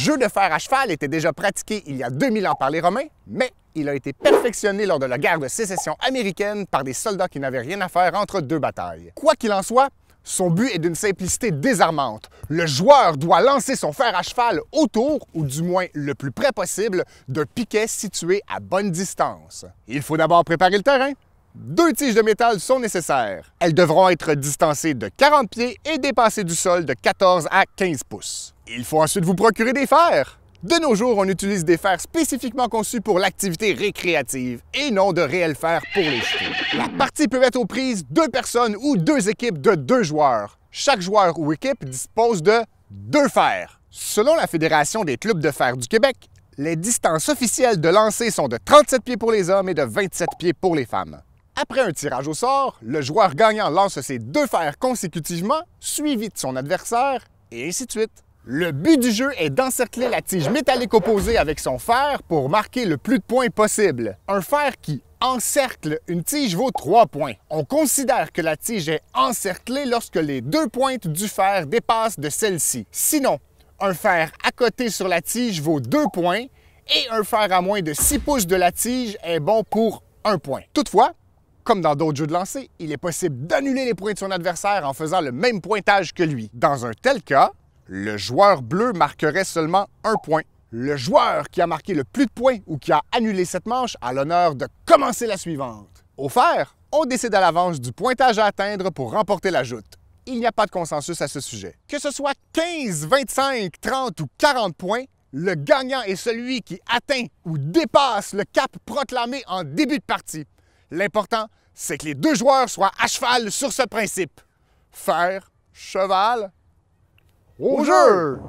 jeu de fer à cheval était déjà pratiqué il y a 2000 ans par les Romains, mais il a été perfectionné lors de la guerre de sécession américaine par des soldats qui n'avaient rien à faire entre deux batailles. Quoi qu'il en soit, son but est d'une simplicité désarmante. Le joueur doit lancer son fer à cheval autour, ou du moins le plus près possible, d'un piquet situé à bonne distance. Il faut d'abord préparer le terrain. 2 tiges de métal sont nécessaires. Elles devront être distancées de 40 pieds et dépassées du sol de 14 à 15 pouces. Il faut ensuite vous procurer des fers. De nos jours, on utilise des fers spécifiquement conçus pour l'activité récréative et non de réels fers pour les chevaux. La partie peut être aux prises 2 personnes ou 2 équipes de 2 joueurs. Chaque joueur ou équipe dispose de 2 fers. Selon la Fédération des clubs de fer du Québec, les distances officielles de lancer sont de 37 pieds pour les hommes et de 27 pieds pour les femmes. Après un tirage au sort, le joueur gagnant lance ses 2 fers consécutivement, suivi de son adversaire, et ainsi de suite. Le but du jeu est d'encercler la tige métallique opposée avec son fer pour marquer le plus de points possible. Un fer qui encercle une tige vaut 3 points. On considère que la tige est encerclée lorsque les 2 pointes du fer dépassent de celle-ci. Sinon, un fer à côté sur la tige vaut 2 points et un fer à moins de 6 pouces de la tige est bon pour 1 point. Toutefois, comme dans d'autres jeux de lancer, il est possible d'annuler les points de son adversaire en faisant le même pointage que lui. Dans un tel cas, le joueur bleu marquerait seulement 1 point. Le joueur qui a marqué le plus de points ou qui a annulé cette manche a l'honneur de commencer la suivante. Au fer, on décide à l'avance du pointage à atteindre pour remporter la joute. Il n'y a pas de consensus à ce sujet. Que ce soit 15, 25, 30 ou 40 points, le gagnant est celui qui atteint ou dépasse le cap proclamé en début de partie. L'important, c'est que les 2 joueurs soient à cheval sur ce principe. Fer, cheval, au jeu!